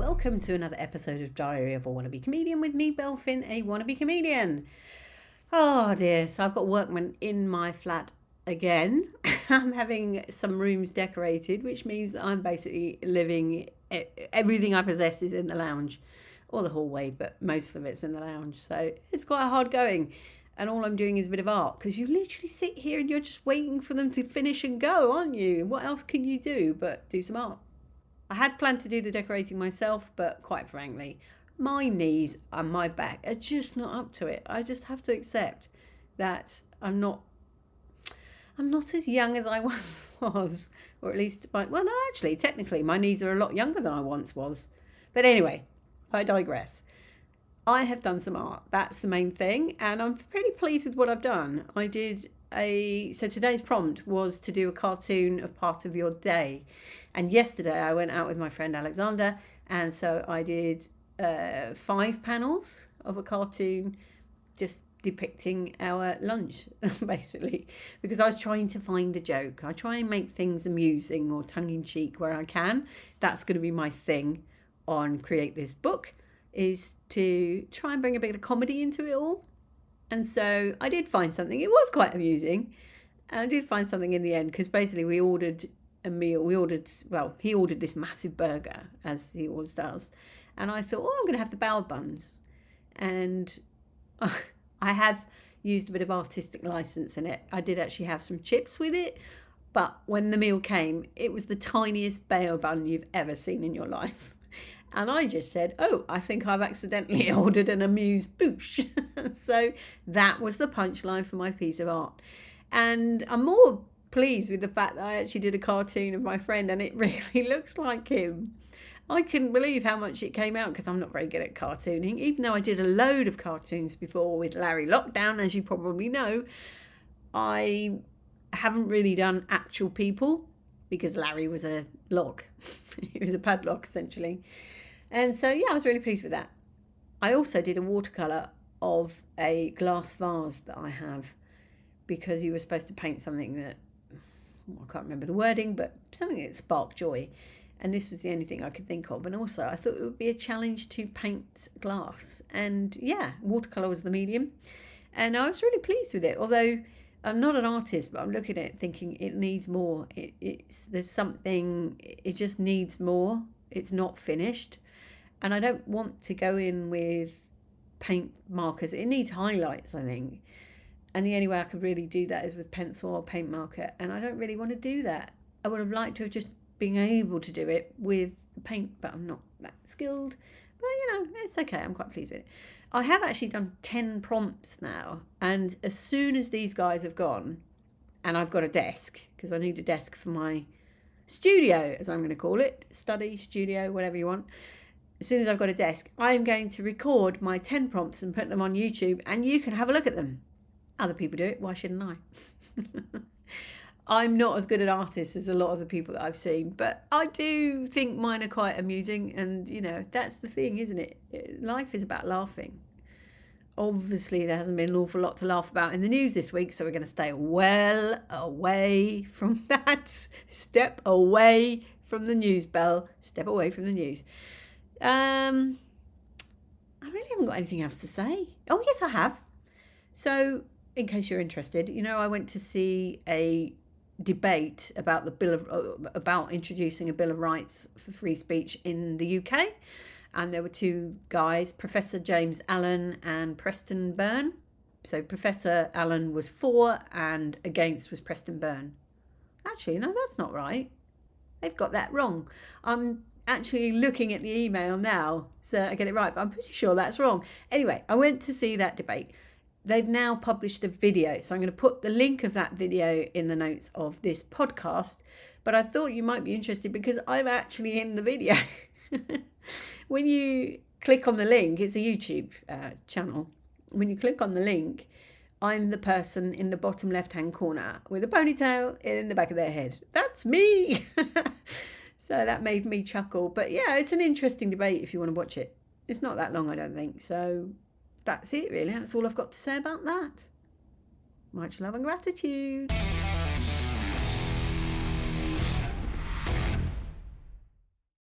welcome to another episode of Diary of a Wannabe Comedian with me, Belle, a wannabe comedian. Oh dear, so I've got workmen in my flat again. I'm having some rooms decorated, which means that I'm basically living, everything I possess is in the lounge or the hallway, but most of it's in the lounge. So it's quite hard going. And all I'm doing is a bit of art, because you literally sit here and you're just waiting for them to finish and go, aren't you? What else can you do but do some art? I had planned to do the decorating myself, but quite frankly, my knees and my back are just not up to it. I just have to accept that I'm not as young as I once was, or at least, technically my knees are a lot younger than I once was. But anyway, I digress. I have done some art. That's the main thing, and I'm pretty pleased with what I've done. So today's prompt was to do a cartoon of part of your day. And yesterday I went out with my friend Alexander, and so I did 5 panels of a cartoon just depicting our lunch, basically, because I was trying to find a joke. I try and make things amusing or tongue-in-cheek where I can. That's going to be my thing on Create This Book, is to try and bring a bit of comedy into it all. And so I did find something. It was quite amusing. And I did find something in the end, because basically we ordered a meal. He ordered this massive burger, as he always does. And I thought, I'm going to have the Belle buns. And I have used a bit of artistic license in it. I did actually have some chips with it. But when the meal came, it was the tiniest Belle bun you've ever seen in your life. And I just said, I think I've accidentally ordered an Amuse-Bouche. So that was the punchline for my piece of art. And I'm more pleased with the fact that I actually did a cartoon of my friend, and it really looks like him. I couldn't believe how much it came out, because I'm not very good at cartooning. Even though I did a load of cartoons before with Larry Lockdown, as you probably know, I haven't really done actual people, because Larry was a log. He was a padlock, essentially. And so, I was really pleased with that. I also did a watercolour of a glass vase that I have, because you were supposed to paint something that, I can't remember the wording, but something that sparked joy. And this was the only thing I could think of. And also, I thought it would be a challenge to paint glass. And watercolour was the medium. And I was really pleased with it. Although I'm not an artist, but I'm looking at it thinking it needs more. It just needs more. It's not finished. And I don't want to go in with paint markers. It needs highlights, I think. And the only way I could really do that is with pencil or paint marker. And I don't really want to do that. I would have liked to have just been able to do it with the paint, but I'm not that skilled. But, it's okay. I'm quite pleased with it. I have actually done 10 prompts now. And as soon as these guys have gone, and I've got a desk, because I need a desk for my studio, as I'm going to call it, study, studio, whatever you want. As soon as I've got a desk, I'm going to record my 10 prompts and put them on YouTube, and you can have a look at them. Other people do it. Why shouldn't I? I'm not as good an artist as a lot of the people that I've seen, but I do think mine are quite amusing. And, that's the thing, isn't it? Life is about laughing. Obviously, there hasn't been an awful lot to laugh about in the news this week, so we're going to stay well away from that. Step away from the news, Belle. Step away from the news. I really haven't got anything else to say. Oh, yes, I have. So, in case you're interested, I went to see a debate about about introducing a Bill of Rights for free speech in the UK. And there were 2 guys, Professor James Allen and Preston Byrne. So Professor Allen was for, and against was Preston Byrne. Actually, no, that's not right. They've got that wrong. I'm actually looking at the email now, so I get it right, but I'm pretty sure that's wrong. Anyway, I went to see that debate. They've now published a video, so I'm going to put the link of that video in the notes of this podcast. But I thought you might be interested, because I'm actually in the video. When you click on the link, it's a YouTube channel. When you click on the link, I'm the person in the bottom left-hand corner with a ponytail in the back of their head. That's me. So that made me chuckle. But it's an interesting debate if you want to watch it. It's not that long, I don't think. So that's it, really. That's all I've got to say about that. Much love and gratitude.